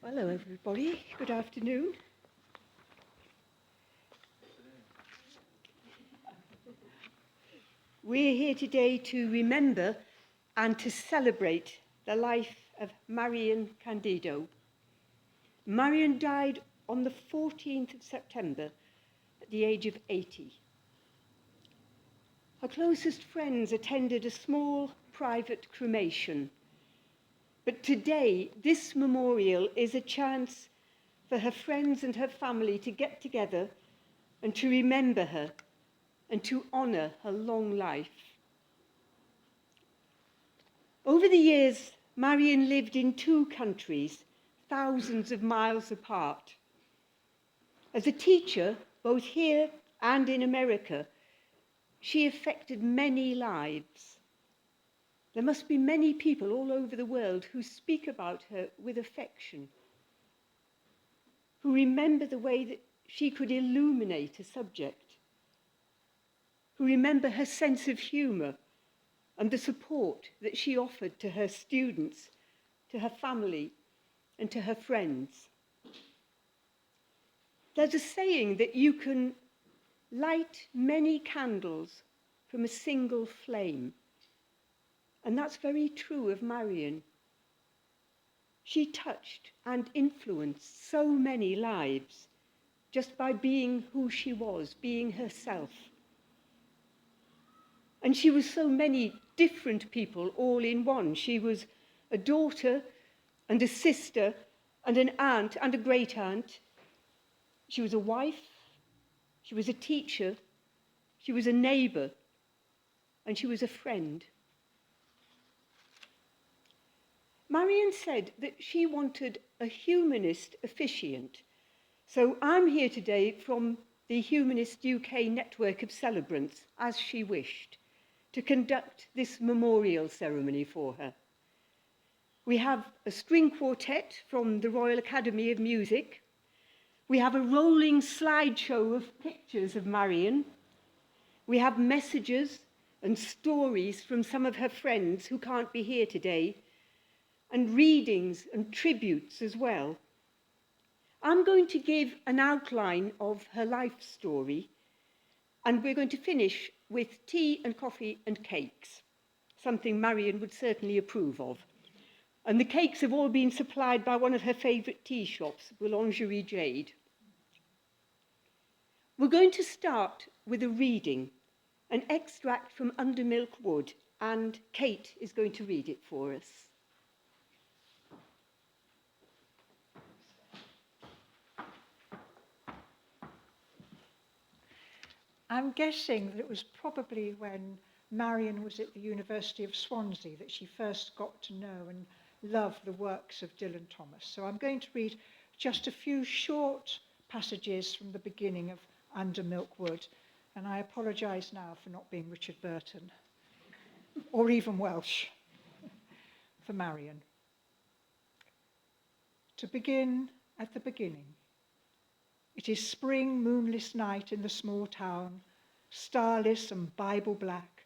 Hello everybody, good afternoon. We're here today to remember and to celebrate the life of Marion Candido. Marion died on the 14th of September at the age of 80. Her closest friends attended a small private cremation. But today, this memorial is a chance for her friends and her family to get together and to remember her and to honour her long life. Over the years, Marion lived in two countries, thousands of miles apart. As a teacher, both here and in America, she affected many lives. There must be many people all over the world who speak about her with affection, who remember the way that she could illuminate a subject, who remember her sense of humour and the support that she offered to her students, to her family, and to her friends. There's a saying that you can light many candles from a single flame. And that's very true of Marion. She touched and influenced so many lives just by being who she was, being herself. And she was so many different people all in one. She was a daughter and a sister and an aunt and a great-aunt. She was a wife, she was a teacher, she was a neighbour, and she was a friend. Marion said that she wanted a humanist officiant. So I'm here today from the Humanist UK network of celebrants, as she wished, to conduct this memorial ceremony for her. We have a string quartet from the Royal Academy of Music. We have a rolling slideshow of pictures of Marion. We have messages and stories from some of her friends who can't be here today, and readings and tributes as well. I'm going to give an outline of her life story, and we're going to finish with tea and coffee and cakes, something Marion would certainly approve of. And the cakes have all been supplied by one of her favourite tea shops, Boulangerie Jade. We're going to start with a reading, an extract from Under Milk Wood, and Kate is going to read it for us. I'm guessing that it was probably when Marion was at the University of Swansea that she first got to know and love the works of Dylan Thomas. So I'm going to read just a few short passages from the beginning of Under Milk Wood, and I apologise now for not being Richard Burton, or even Welsh, for Marion. To begin at the beginning. It is spring, moonless night in the small town, starless and Bible black,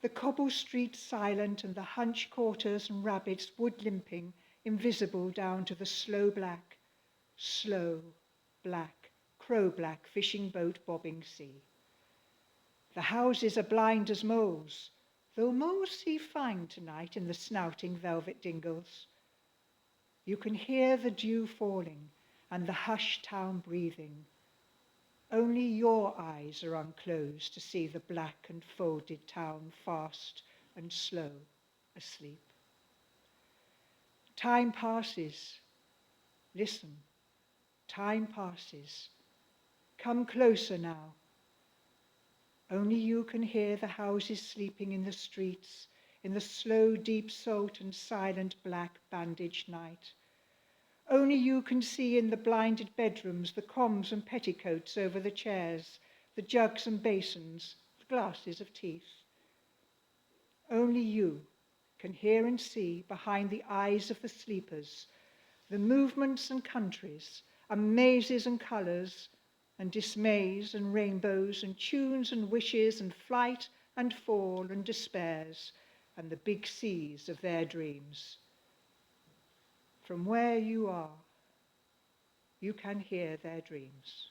the cobble streets silent and the hunch quarters and rabbits wood limping, invisible down to the slow black, crow-black fishing boat bobbing sea. The houses are blind as moles, though moles see fine tonight in the snouting velvet dingles. You can hear the dew falling and the hushed town breathing. Only your eyes are unclosed to see the black and folded town fast and slow asleep. Time passes. Listen, time passes. Come closer now. Only you can hear the houses sleeping in the streets, in the slow, deep salt and silent black bandaged night. Only you can see in the blinded bedrooms the combs and petticoats over the chairs, the jugs and basins, the glasses of teeth. Only you can hear and see behind the eyes of the sleepers the movements and countries and mazes and colours and dismays and rainbows and tunes and wishes and flight and fall and despairs and the big seas of their dreams. From where you are, you can hear their dreams.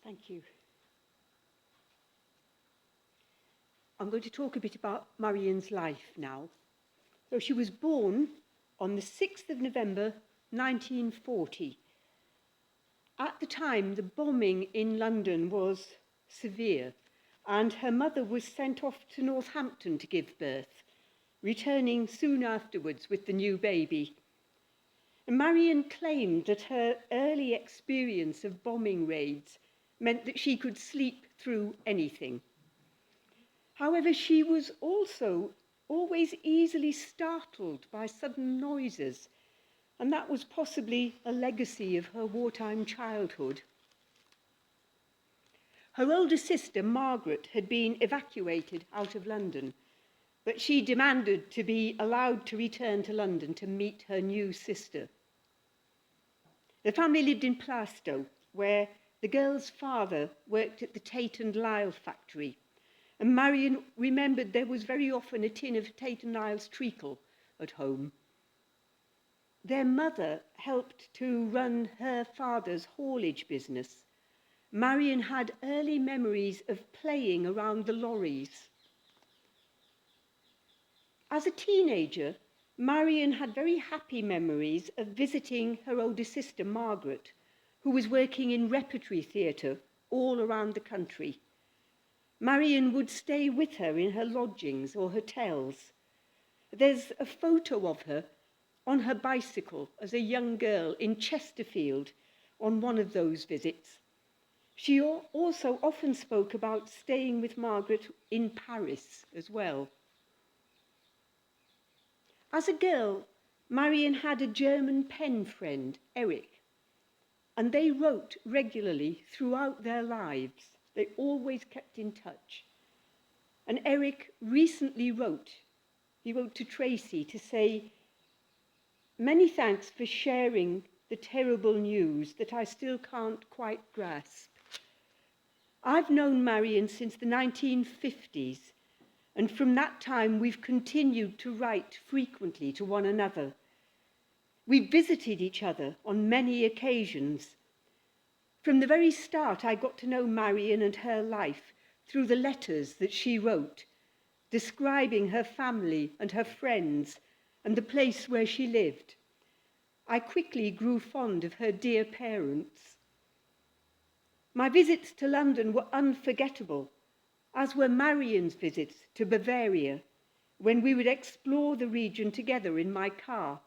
Thank you. I'm going to talk a bit about Marion's life now. So she was born on the 6th of November 1940. At the time, the bombing in London was severe, and her mother was sent off to Northampton to give birth, returning soon afterwards with the new baby. And Marion claimed that her early experience of bombing raids meant that she could sleep through anything. However, she was also always easily startled by sudden noises, and that was possibly a legacy of her wartime childhood. Her older sister, Margaret, had been evacuated out of London, but she demanded to be allowed to return to London to meet her new sister. The family lived in Plaistow, where the girl's father worked at the Tate and Lyle factory, and Marion remembered there was very often a tin of Tate and Lyle's treacle at home. Their mother helped to run her father's haulage business. Marion had early memories of playing around the lorries. As a teenager, Marion had very happy memories of visiting her older sister, Margaret, who was working in repertory theatre all around the country. Marion would stay with her in her lodgings or hotels. There's a photo of her on her bicycle as a young girl in Chesterfield on one of those visits. She also often spoke about staying with Margaret in Paris as well. As a girl, Marion had a German pen friend, Eric, and they wrote regularly throughout their lives. They always kept in touch. And Eric recently wrote to Tracy to say, "Many thanks for sharing the terrible news that I still can't quite grasp. I've known Marion since the 1950s, and from that time we've continued to write frequently to one another. We visited each other on many occasions. From the very start, I got to know Marion and her life through the letters that she wrote, describing her family and her friends and the place where she lived. I quickly grew fond of her dear parents. My visits to London were unforgettable, as were Marion's visits to Bavaria, when we would explore the region together in my car.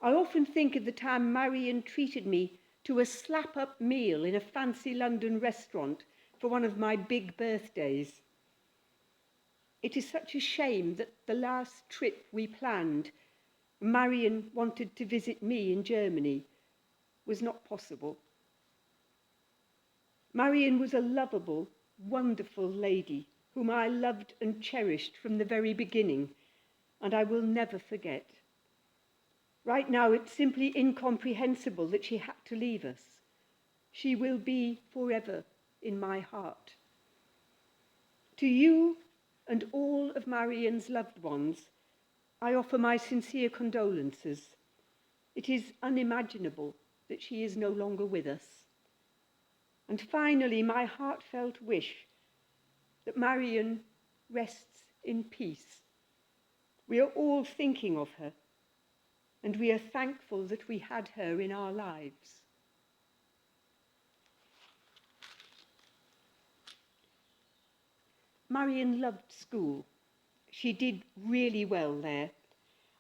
I often think of the time Marion treated me to a slap-up meal in a fancy London restaurant for one of my big birthdays. It is such a shame that the last trip we planned, Marion wanted to visit me in Germany, was not possible. Marion was a lovable, wonderful lady whom I loved and cherished from the very beginning, and I will never forget. Right now, it's simply incomprehensible that she had to leave us. She will be forever in my heart. To you and all of Marion's loved ones, I offer my sincere condolences. It is unimaginable that she is no longer with us. And finally, my heartfelt wish that Marion rests in peace. We are all thinking of her, and we are thankful that we had her in our lives. Marion loved school. She did really well there,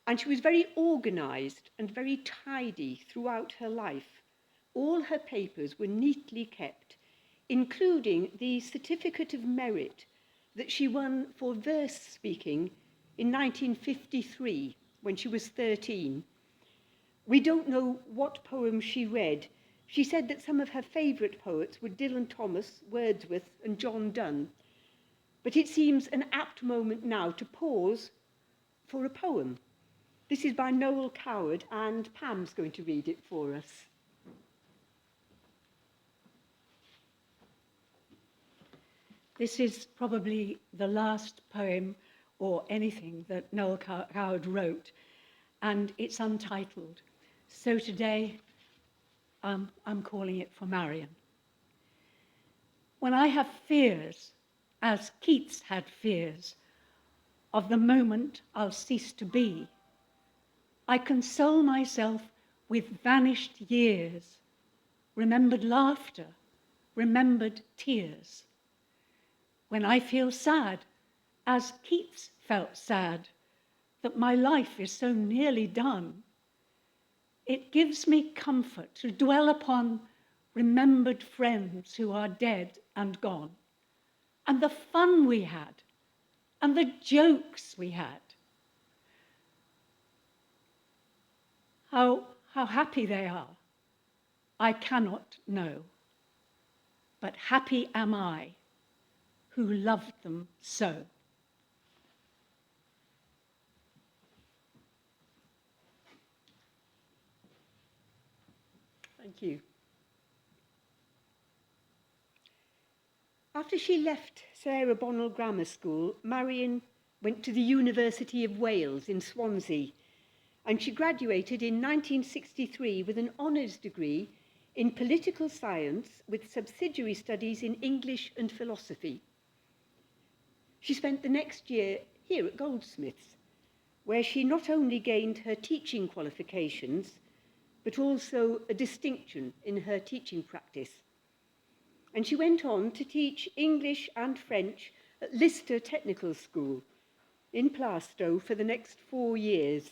and she was very organised and very tidy throughout her life. All her papers were neatly kept, including the Certificate of Merit that she won for verse speaking in 1953 when she was 13. We don't know what poems she read. She said that some of her favourite poets were Dylan Thomas, Wordsworth, and John Donne. But it seems an apt moment now to pause for a poem. This is by Noel Coward, and Pam's going to read it for us. This is probably the last poem or anything that Noel Coward wrote, and it's untitled. So today, I'm calling it for Marion. When I have fears, as Keats had fears, of the moment I'll cease to be, I console myself with vanished years, remembered laughter, remembered tears. When I feel sad, as Keats felt sad, that my life is so nearly done, it gives me comfort to dwell upon remembered friends who are dead and gone, and the fun we had, and the jokes we had. How happy they are, I cannot know, but happy am I, who loved them so. Thank you. After she left Sarah Bonnell Grammar School, Marion went to the University of Wales in Swansea, and she graduated in 1963 with an honours degree in political science with subsidiary studies in English and philosophy. She spent the next year here at Goldsmiths, where she not only gained her teaching qualifications, but also a distinction in her teaching practice. And she went on to teach English and French at Lister Technical School in Plaistow for the next 4 years.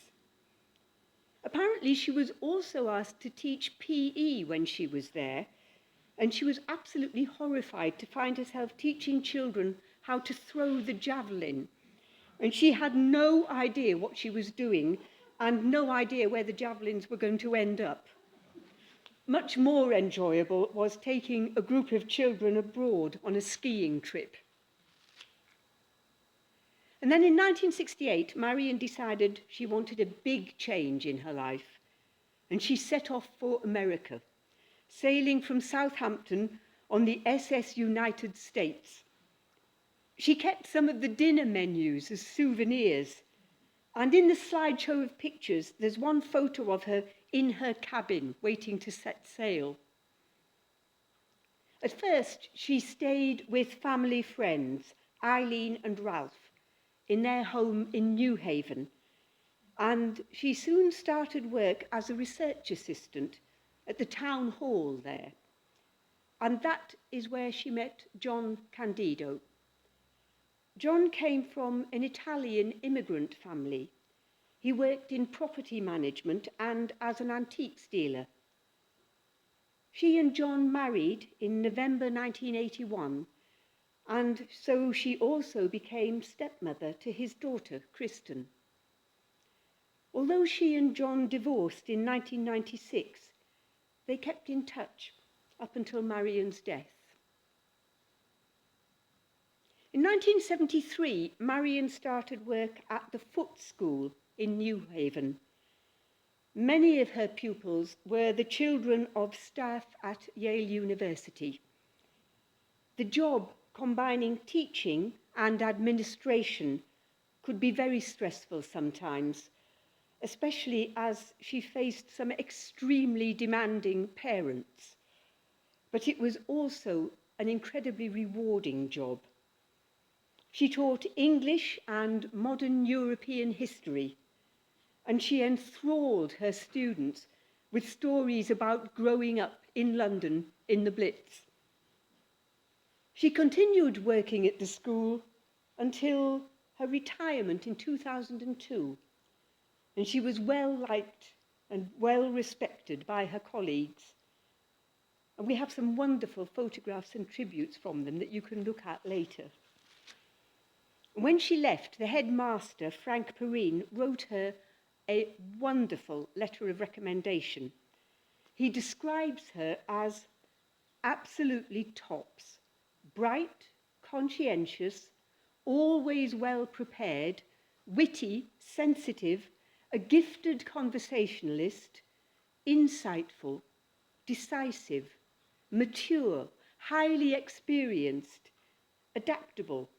Apparently, she was also asked to teach PE when she was there, and she was absolutely horrified to find herself teaching children how to throw the javelin. And she had no idea what she was doing and no idea where the javelins were going to end up. Much more enjoyable was taking a group of children abroad on a skiing trip. And then in 1968, Marion decided she wanted a big change in her life, and she set off for America, sailing from Southampton on the SS United States. She kept some of the dinner menus as souvenirs, and in the slideshow of pictures, there's one photo of her in her cabin waiting to set sail. At first, she stayed with family friends, Eileen and Ralph, in their home in New Haven, and she soon started work as a research assistant at the town hall there. And that is where she met John Candido. John came from an Italian immigrant family. He worked in property management and as an antiques dealer. She and John married in November 1981, and so she also became stepmother to his daughter, Kristen. Although she and John divorced in 1996, they kept in touch up until Marion's death. In 1973, Marion started work at the Foot School in New Haven. Many of her pupils were the children of staff at Yale University. The job combining teaching and administration could be very stressful sometimes, especially as she faced some extremely demanding parents. But it was also an incredibly rewarding job. She taught English and modern European history, and she enthralled her students with stories about growing up in London in the Blitz. She continued working at the school until her retirement in 2002, and she was well liked and well respected by her colleagues. And we have some wonderful photographs and tributes from them that you can look at later. When she left, the headmaster, Frank Perrine, wrote her a wonderful letter of recommendation. He describes her as absolutely tops, bright, conscientious, always well prepared, witty, sensitive, a gifted conversationalist, insightful, decisive, mature, highly experienced, adaptable,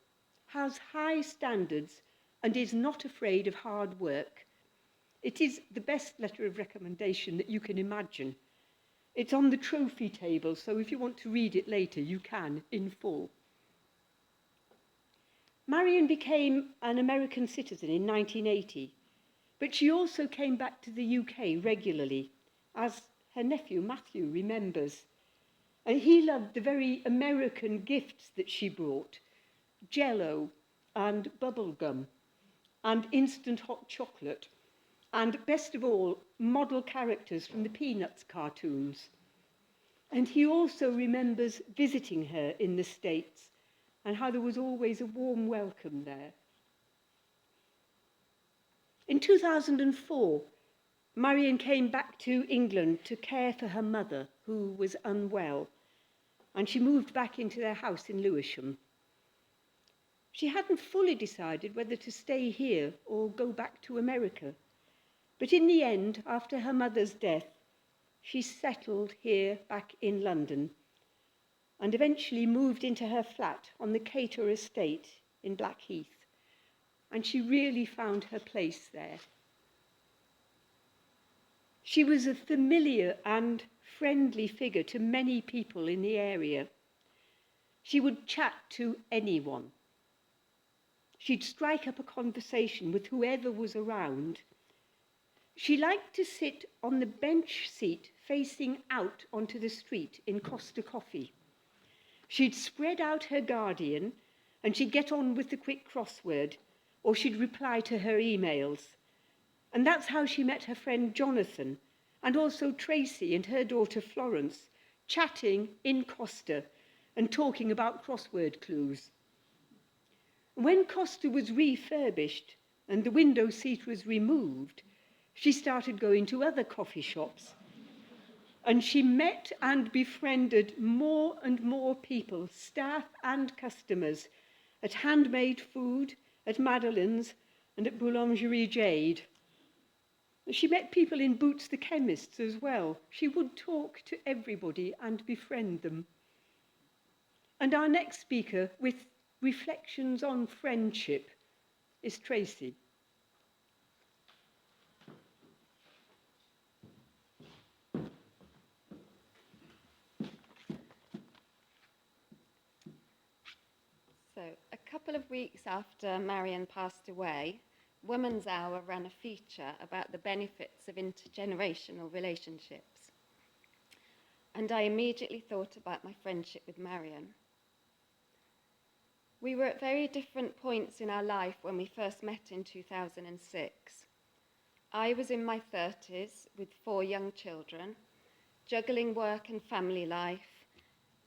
has high standards, and is not afraid of hard work. It is the best letter of recommendation that you can imagine. It's on the trophy table, so if you want to read it later, you can, in full. Marion became an American citizen in 1980, but she also came back to the UK regularly, as her nephew Matthew remembers. And he loved the very American gifts that she brought, Jell-O and bubblegum and instant hot chocolate, and best of all, model characters from the Peanuts cartoons. And he also remembers visiting her in the States and how there was always a warm welcome there. In 2004, Marion came back to England to care for her mother, who was unwell, and she moved back into their house in Lewisham. She hadn't fully decided whether to stay here or go back to America, but in the end, after her mother's death, she settled here back in London and eventually moved into her flat on the Cater estate in Blackheath, and she really found her place there. She was a familiar and friendly figure to many people in the area. She would chat to anyone. She'd strike up a conversation with whoever was around. She liked to sit on the bench seat facing out onto the street in Costa Coffee. She'd spread out her Guardian and she'd get on with the quick crossword, or she'd reply to her emails. And that's how she met her friend Jonathan, and also Tracy and her daughter Florence, chatting in Costa and talking about crossword clues. When Costa was refurbished and the window seat was removed, she started going to other coffee shops. And she met and befriended more and more people, staff and customers, at Handmade Food, at Madeline's, and at Boulangerie Jade. She met people in Boots the Chemist's as well. She would talk to everybody and befriend them. And our next speaker, with reflections on friendship, is Tracy. So, a couple of weeks after Marion passed away, Women's Hour ran a feature about the benefits of intergenerational relationships. And I immediately thought about my friendship with Marion. We were at very different points in our life when we first met in 2006. I was in my 30s with 4 young children, juggling work and family life,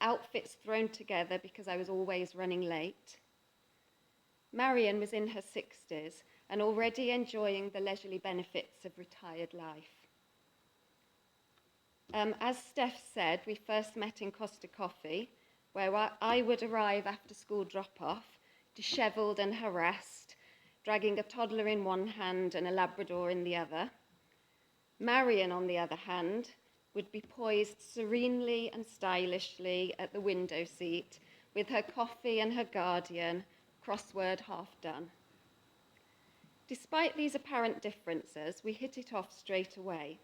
outfits thrown together because I was always running late. Marion was in her 60s and already enjoying the leisurely benefits of retired life. As Steph said, we first met in Costa Coffee, where I would arrive after school drop-off, dishevelled and harassed, dragging a toddler in one hand and a Labrador in the other. Marion, on the other hand, would be poised serenely and stylishly at the window seat with her coffee and her Guardian, crossword half done. Despite these apparent differences, we hit it off straight away.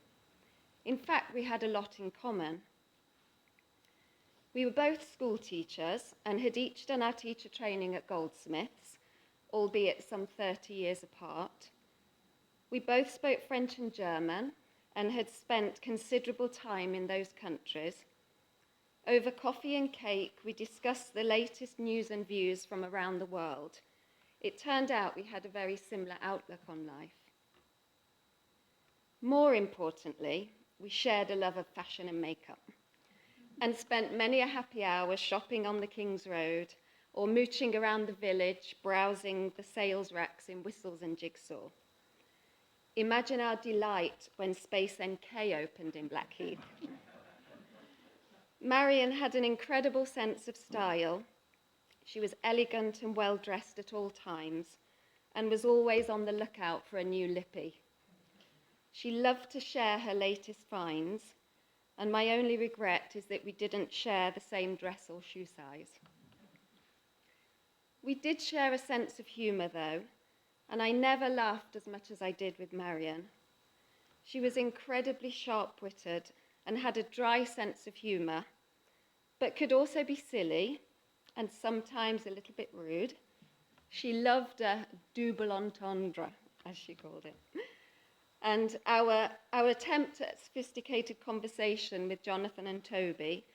In fact, we had a lot in common. We were both school teachers and had each done our teacher training at Goldsmiths, albeit some 30 years apart. We both spoke French and German and had spent considerable time in those countries. Over coffee and cake, we discussed the latest news and views from around the world. It turned out we had a very similar outlook on life. More importantly, we shared a love of fashion and makeup and spent many a happy hour shopping on the King's Road or mooching around the village, browsing the sales racks in Whistles and Jigsaw. Imagine our delight when Space NK opened in Blackheath. Marion had an incredible sense of style. She was elegant and well-dressed at all times and was always on the lookout for a new lippy. She loved to share her latest finds, and my only regret is that we didn't share the same dress or shoe size. We did share a sense of humour, though, and I never laughed as much as I did with Marion. She was incredibly sharp-witted and had a dry sense of humour, but could also be silly and sometimes a little bit rude. She loved a double entendre, as she called it. And our attempt at sophisticated conversation with Jonathan and Toby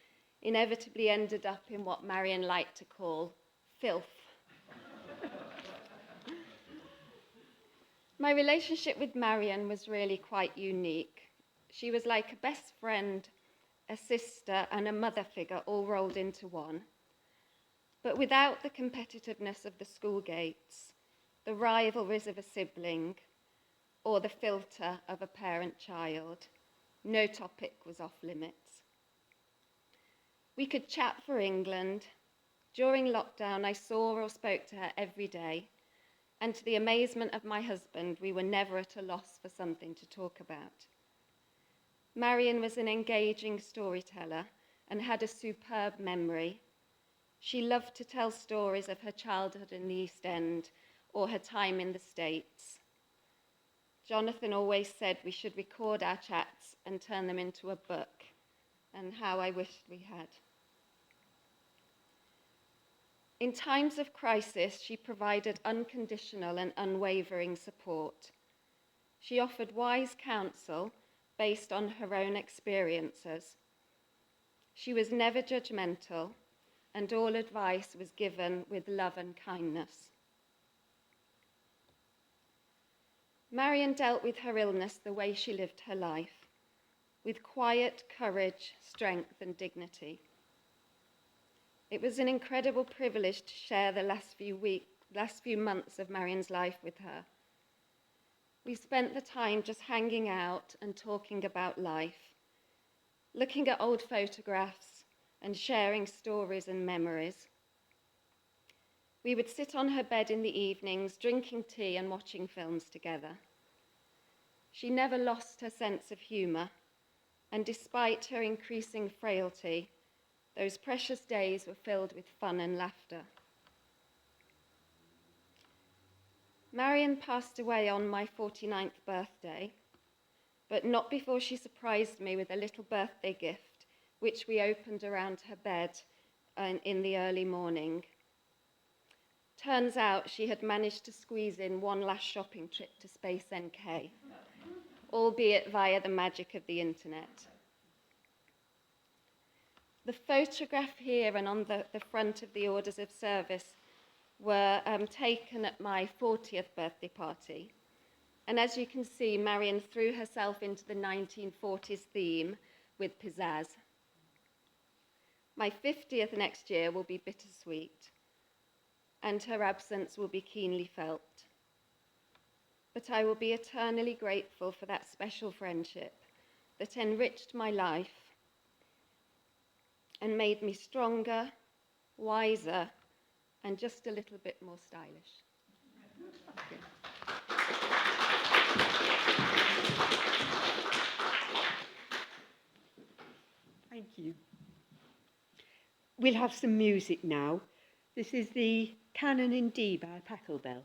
inevitably ended up in what Marion liked to call filth. My relationship with Marion was really quite unique. She was like a best friend, a sister, and a mother figure all rolled into one, but without the competitiveness of the school gates, the rivalries of a sibling, or the filter of a parent-child. No topic was off limits. We could chat for England. During lockdown, I saw or spoke to her every day, and to the amazement of my husband, we were never at a loss for something to talk about. Marion was an engaging storyteller and had a superb memory. She loved to tell stories of her childhood in the East End or her time in the States. Jonathan always said we should record our chats and turn them into a book, and how I wished we had. In times of crisis, she provided unconditional and unwavering support. She offered wise counsel based on her own experiences. She was never judgmental, and all advice was given with love and kindness. Marion dealt with her illness the way she lived her life, with quiet courage, strength, and dignity. It was an incredible privilege to share the last few months of Marion's life with her. We spent the time just hanging out and talking about life, looking at old photographs and sharing stories and memories. We would sit on her bed in the evenings, drinking tea and watching films together. She never lost her sense of humour, and despite her increasing frailty, those precious days were filled with fun and laughter. Marion passed away on my 49th birthday, but not before she surprised me with a little birthday gift, which we opened around her bed in the early morning. Turns out she had managed to squeeze in one last shopping trip to Space NK, albeit via the magic of the internet. The photograph here and on the front of the orders of service were taken at my 40th birthday party. And as you can see, Marion threw herself into the 1940s theme with pizzazz. My 50th next year will be bittersweet, and her absence will be keenly felt. But I will be eternally grateful for that special friendship that enriched my life and made me stronger, wiser, and just a little bit more stylish. Thank you. We'll have some music now. This is the Canon in D by Pachelbel.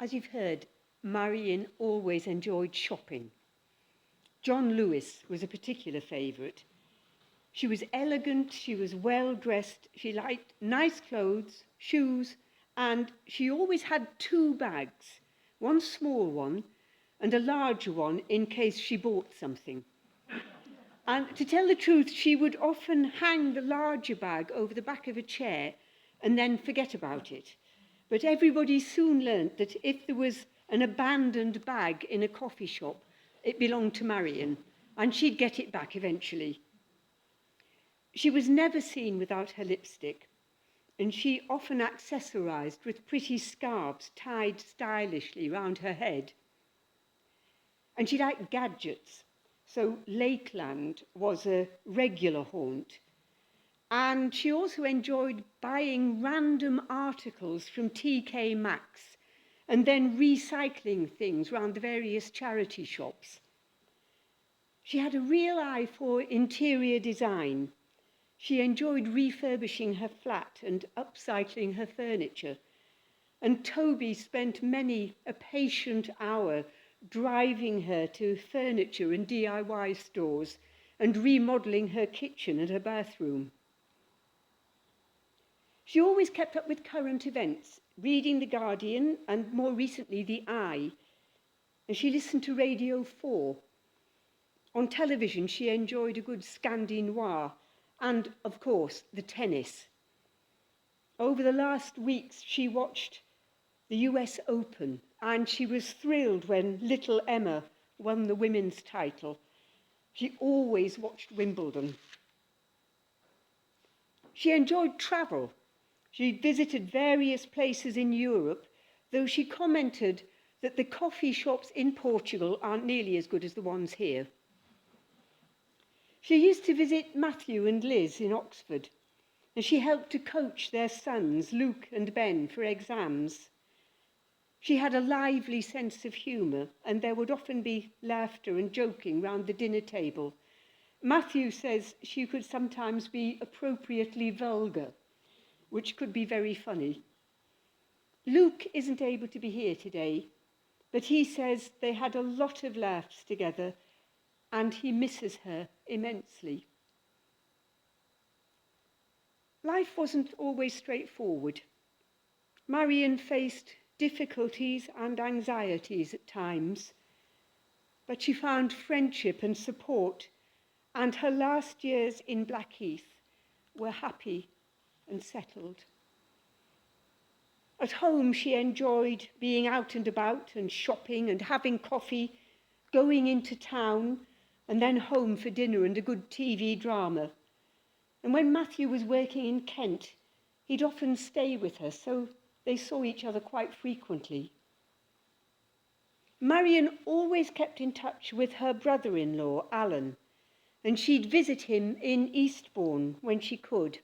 As you've heard, Marion always enjoyed shopping. John Lewis was a particular favourite. She was elegant, she was well dressed, she liked nice clothes, shoes, and she always had 2 bags, one small one and a larger one in case she bought something. And to tell the truth, she would often hang the larger bag over the back of a chair and then forget about it. But everybody soon learnt that if there was an abandoned bag in a coffee shop, it belonged to Marion, and she'd get it back eventually. She was never seen without her lipstick, and she often accessorised with pretty scarves tied stylishly round her head. And she liked gadgets, so Lakeland was a regular haunt. And she also enjoyed buying random articles from TK Maxx and then recycling things round the various charity shops. She had a real eye for interior design. She enjoyed refurbishing her flat and upcycling her furniture. And Toby spent many a patient hour driving her to furniture and DIY stores and remodelling her kitchen and her bathroom. She always kept up with current events, reading The Guardian and more recently The Eye, and she listened to Radio 4. On television, she enjoyed a good Scandi Noir and, of course, the tennis. Over the last weeks, she watched the US Open, and she was thrilled when little Emma won the women's title. She always watched Wimbledon. She enjoyed travel. She visited various places in Europe, though she commented that the coffee shops in Portugal aren't nearly as good as the ones here. She used to visit Matthew and Liz in Oxford, and she helped to coach their sons, Luke and Ben, for exams. She had a lively sense of humour, and there would often be laughter and joking round the dinner table. Matthew says she could sometimes be appropriately vulgar, which could be very funny. Luke isn't able to be here today, but he says they had a lot of laughs together, and he misses her immensely. Life wasn't always straightforward. Marion faced difficulties and anxieties at times, but she found friendship and support, and her last years in Blackheath were happy and settled. At home, she enjoyed being out and about and shopping and having coffee, going into town and then home for dinner and a good TV drama. And when Matthew was working in Kent, he'd often stay with her, so they saw each other quite frequently. Marion always kept in touch with her brother-in-law, Alan, and she'd visit him in Eastbourne when she could.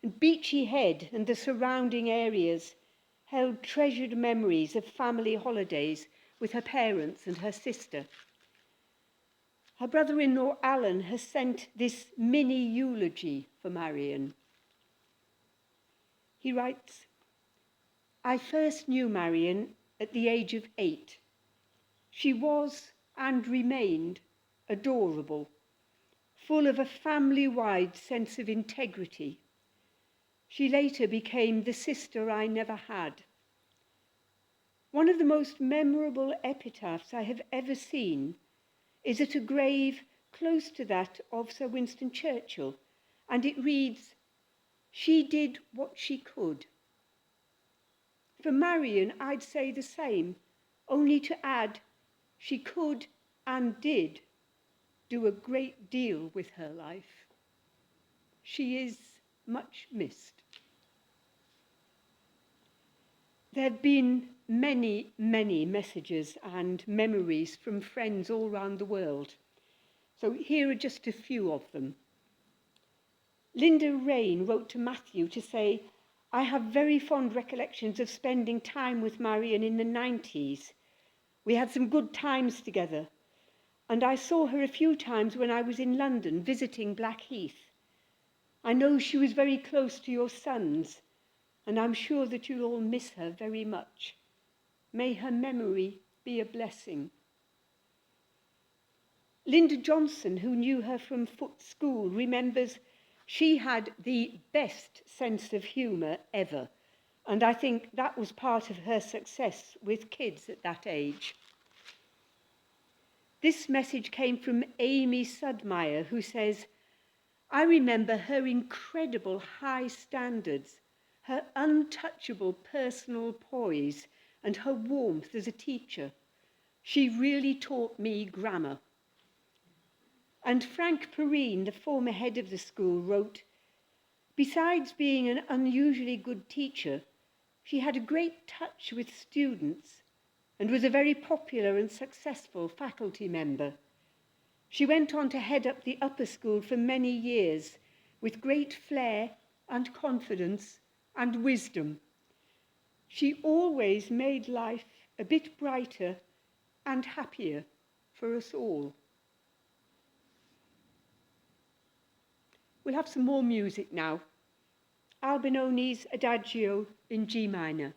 And Beachy Head and the surrounding areas held treasured memories of family holidays with her parents and her sister. Her brother-in-law, Alan, has sent this mini eulogy for Marion. He writes, "I first knew Marion at the age of 8. She was and remained adorable, full of a family-wide sense of integrity. She later became the sister I never had. One of the most memorable epitaphs I have ever seen is at a grave close to that of Sir Winston Churchill, and it reads, 'She did what she could.' For Marion, I'd say the same, only to add, she could and did do a great deal with her life. She is much missed." There have been many, many messages and memories from friends all around the world. So here are just a few of them. Linda Rain wrote to Matthew to say, "I have very fond recollections of spending time with Marion in the 90s. We had some good times together, and I saw her a few times when I was in London visiting Blackheath. I know she was very close to your sons, and I'm sure that you'll all miss her very much. May her memory be a blessing. Linda Johnson, who knew her from Foot School, remembers she had the best sense of humour ever. And I think that was part of her success with kids at that age. This message came from Amy Sudmeyer, who says, I remember her incredible high standards, her untouchable personal poise, and her warmth as a teacher. She really taught me grammar. And Frank Perrine, the former head of the school, wrote, besides being an unusually good teacher, she had a great touch with students and was a very popular and successful faculty member. She went on to head up the upper school for many years with great flair and confidence and wisdom. She always made life a bit brighter and happier for us all. We'll have some more music now. Albinoni's Adagio in G minor.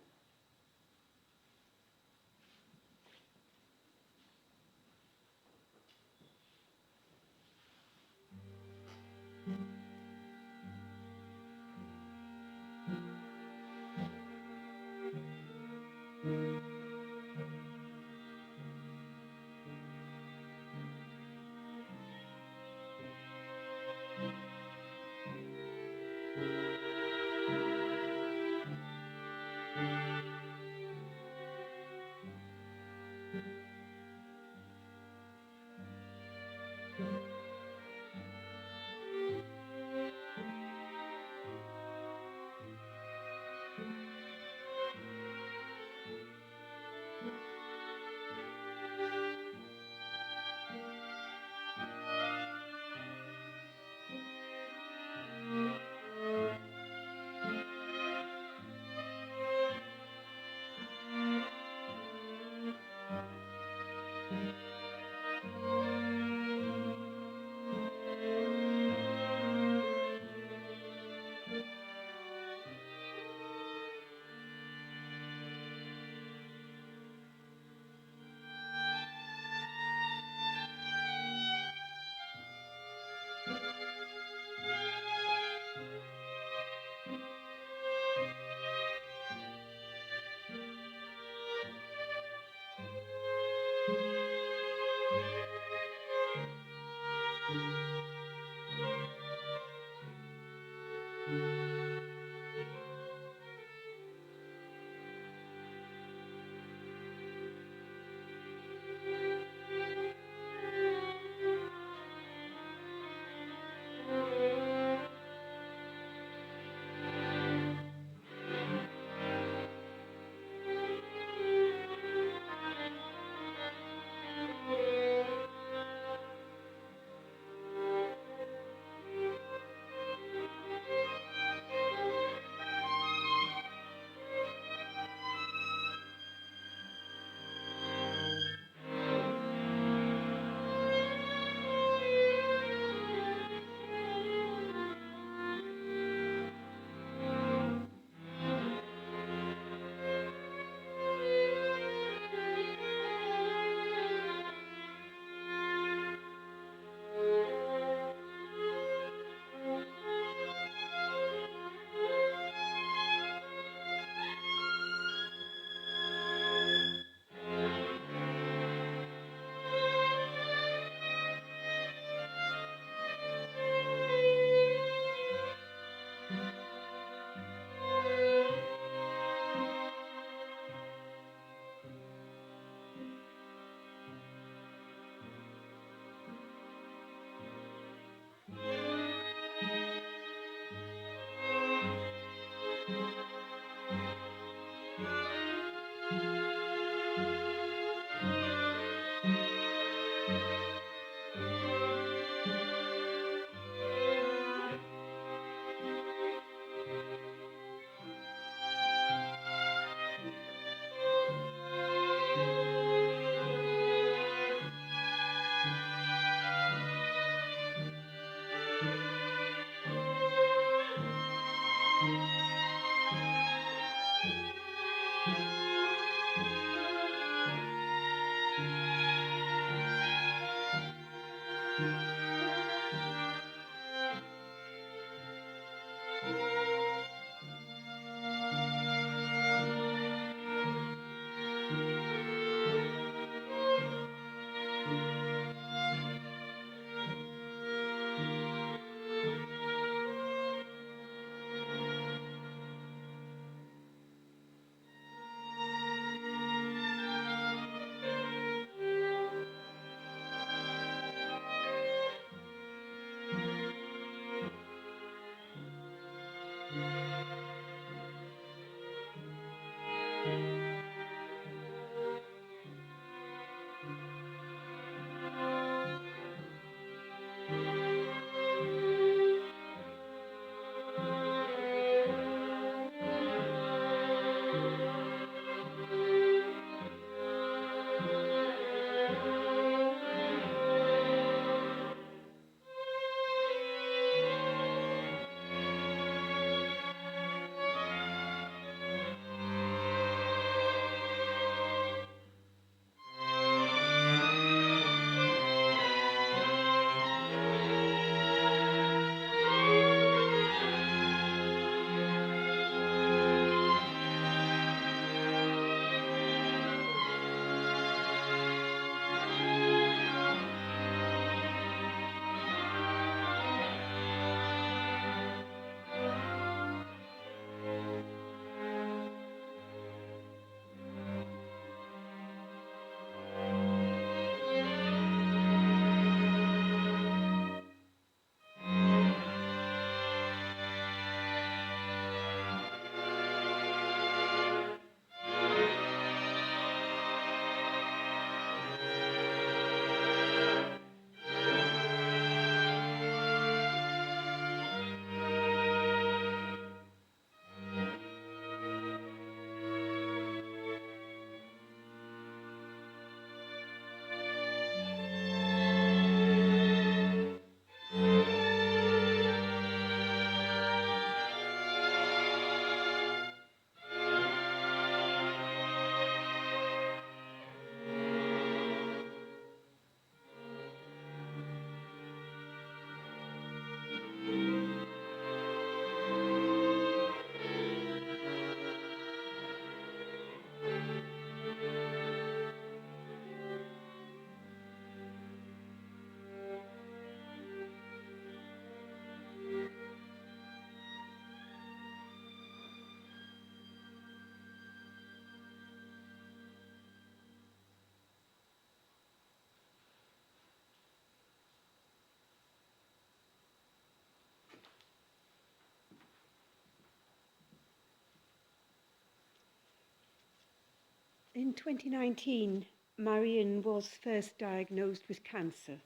In 2019, Marion was first diagnosed with cancer.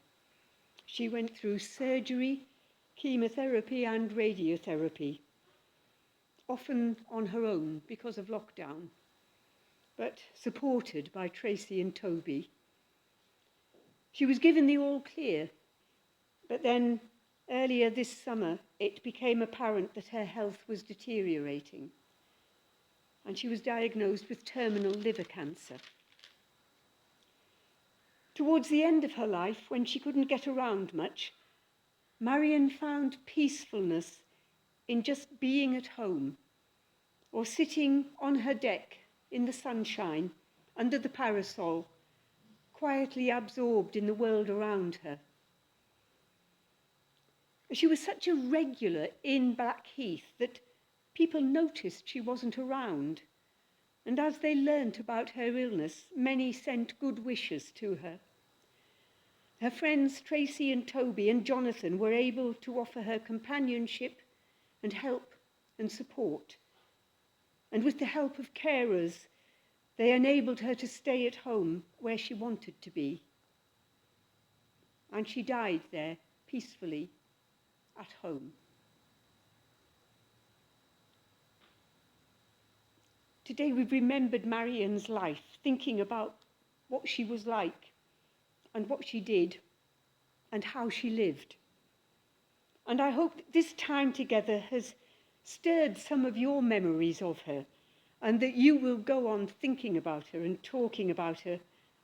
She went through surgery, chemotherapy and radiotherapy, often on her own because of lockdown, but supported by Tracy and Toby. She was given the all clear, but then earlier this summer it became apparent that her health was deteriorating, and she was diagnosed with terminal liver cancer. Towards the end of her life, when she couldn't get around much, Marion found peacefulness in just being at home or sitting on her deck in the sunshine under the parasol, quietly absorbed in the world around her. She was such a regular in Blackheath that people noticed she wasn't around, and as they learnt about her illness, many sent good wishes to her. Her friends Tracy and Toby and Jonathan were able to offer her companionship and help and support. And with the help of carers, they enabled her to stay at home where she wanted to be. And she died there peacefully at home. Today we've remembered Marion's life, thinking about what she was like and what she did and how she lived. And I hope that this time together has stirred some of your memories of her, and that you will go on thinking about her and talking about her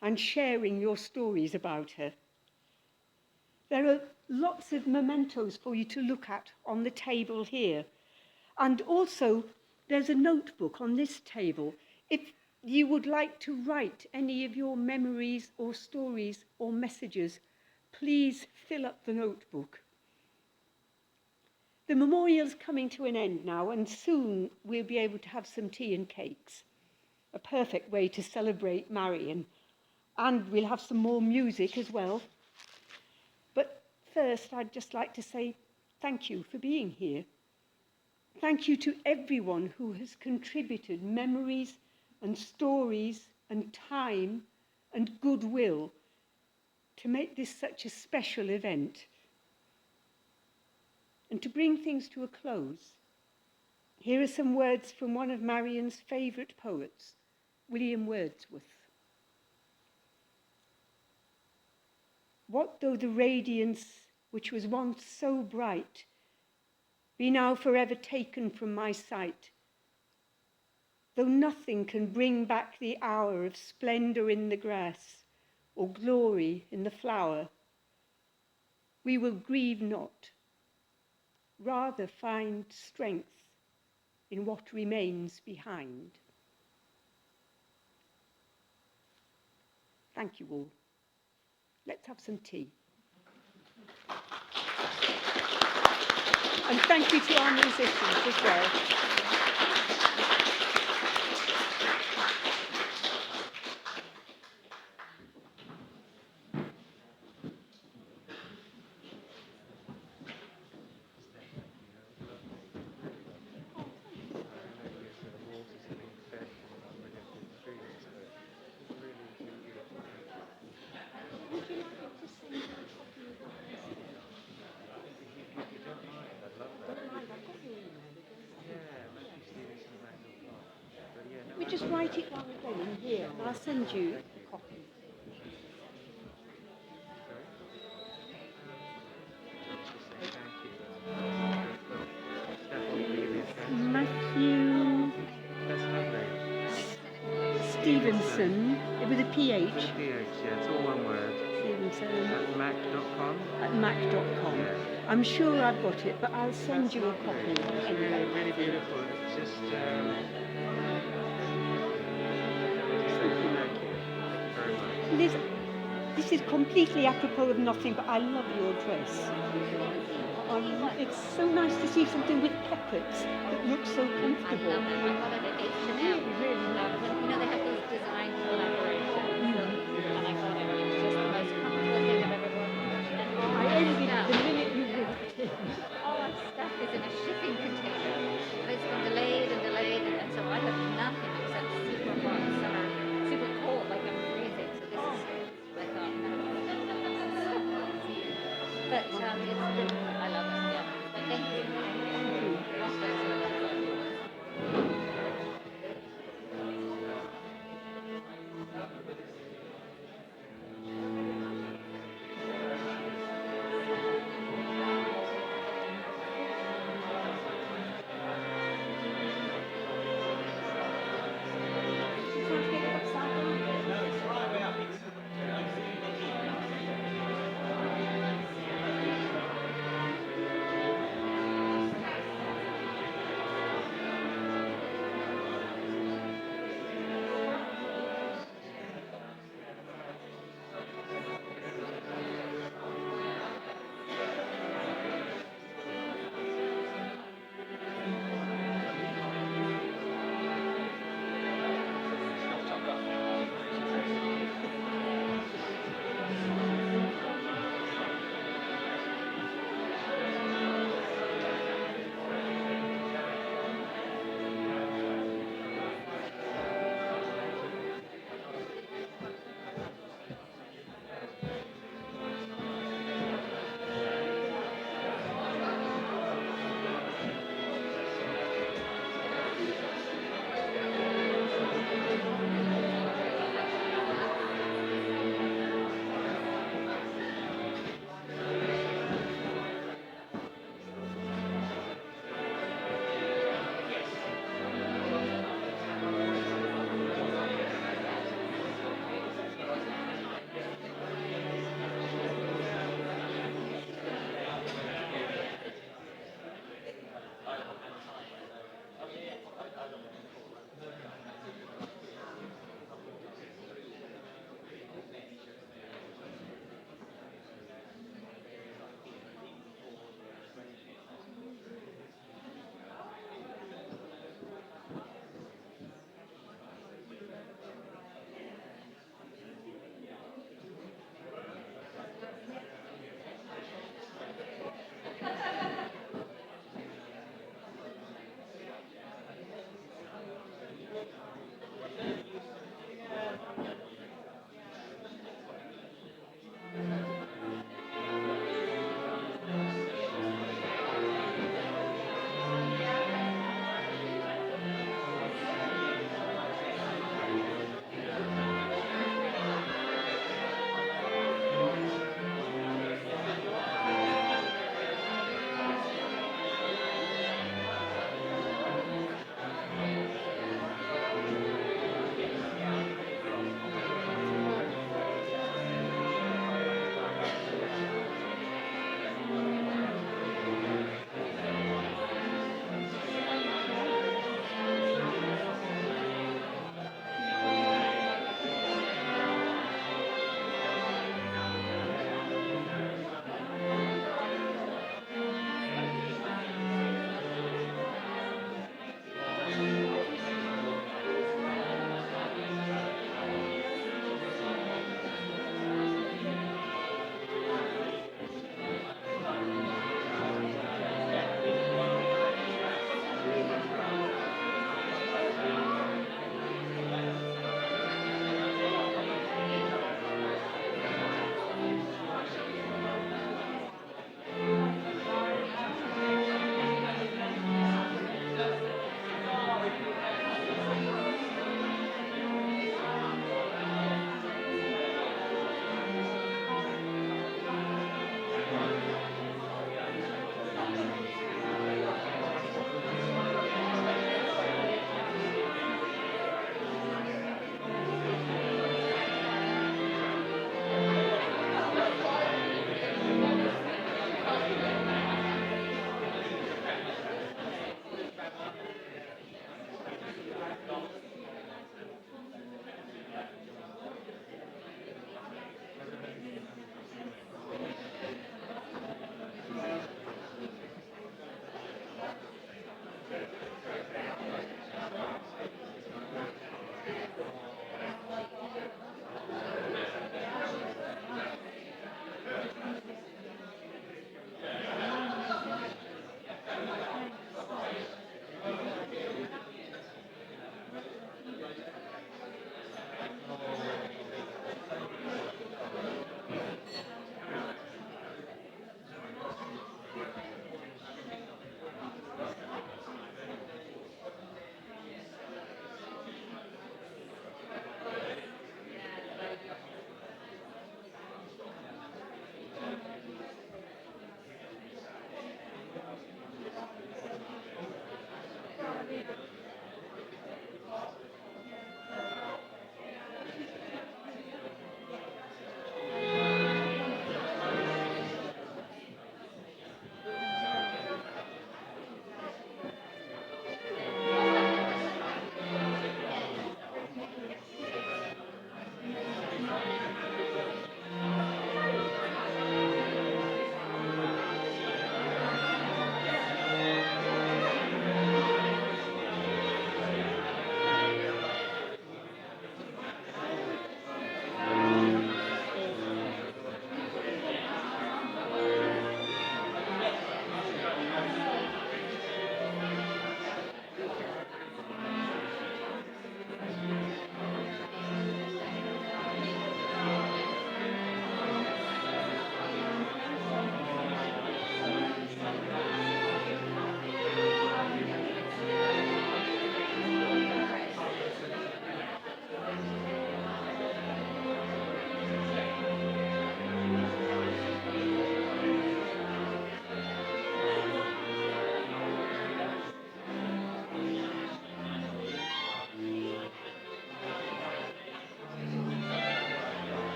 and sharing your stories about her. There are lots of mementos for you to look at on the table here. And also, there's a notebook on this table. If you would like to write any of your memories or stories or messages, please fill up the notebook. The memorial's coming to an end now, and soon we'll be able to have some tea and cakes. A perfect way to celebrate Marion. And we'll have some more music as well. But first, I'd just like to say thank you for being here. Thank you to everyone who has contributed memories and stories and time and goodwill to make this such a special event. And to bring things to a close, here are some words from one of Marion's favourite poets, William Wordsworth. What though the radiance which was once so bright be now forever taken from my sight? Though nothing can bring back the hour of splendour in the grass or glory in the flower, we will grieve not, rather find strength in what remains behind. Thank you all. Let's have some tea. And thank you to our musicians as well. We just write it down again in here, and I'll send you a copy. Matthew Stevenson, with a PH. PH, yeah, it's all one word. Stevenson At mac.com. at mac.com. Yeah. I'm sure I've got it, but I'll send That's you a lovely. copy It's anyway. really, really beautiful. It's just, say thank you. Thank you very much. Liz, this is completely apropos of nothing, but I love your dress. It's so nice to see something with pockets that looks so comfortable. I got it at H&M. Really You know, they have these design collaborations. And I got it. It's just the most comfortable thing I've ever worn. And all I my envied stuff, the minute you walked in. all my stuff is in a shipping container. And it's been delayed and delayed. And so I have nothing except super hot summer, super cold, like I'm freezing. So this is, I thought, but it's been, I love it. Yeah. But thank you. Most days I love it.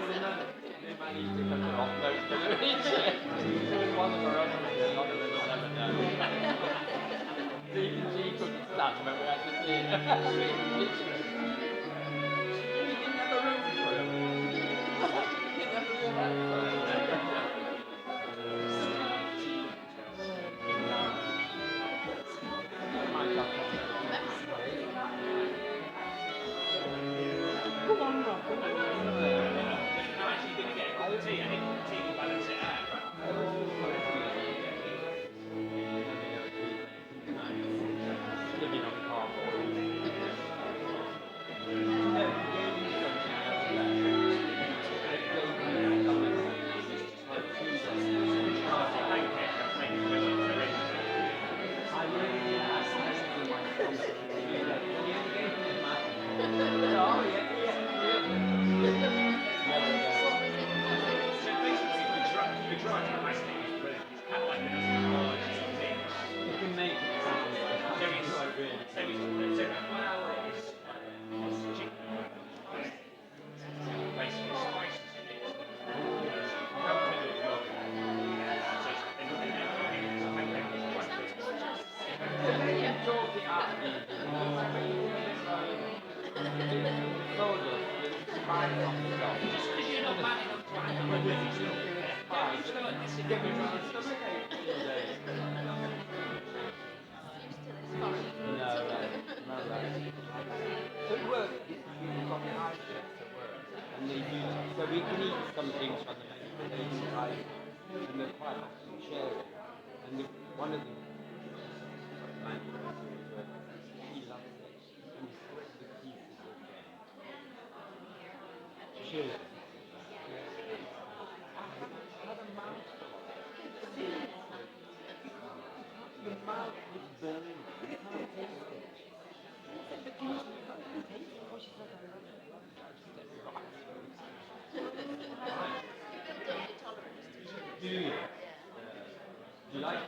They managed to cut her off most of it. There was one of her own, a lot of them will never know. So even she couldn't stand when we had to see it. We didn't have a room for him. We didn't have a room for him. Go on, Rob. Go on. Living on cardboard. So we can eat some things from the Mediterranean side, and they're quite happy to share it. And one of them, he loves it, and he puts the pieces of cheers. Have a mouthful of it. The mouth is burning. You can't taste it. But you can't taste it. Oh, she's like, I love it. Do you? Do you like it?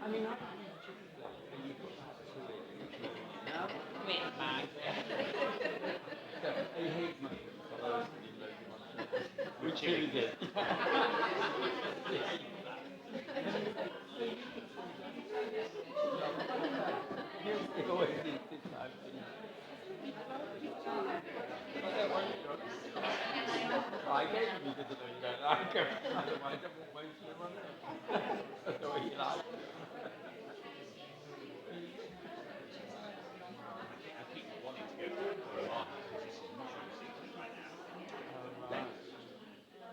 I mean, I eat chicken and you put that to it. No? Wait, man. I hate mushrooms. I always eat loads of mushrooms. We chewed it. It always insists I've finished it. I don't want it. I gave you because I know you don't like them. Otherwise, I won't waste your money. That's what you like.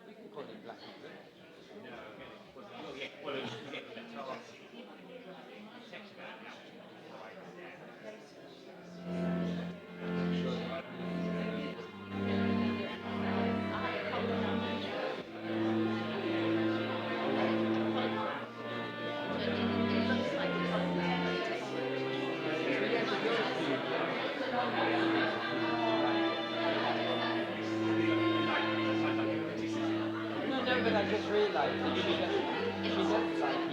We can call it black and blue. No, but I just realised that she doesn't like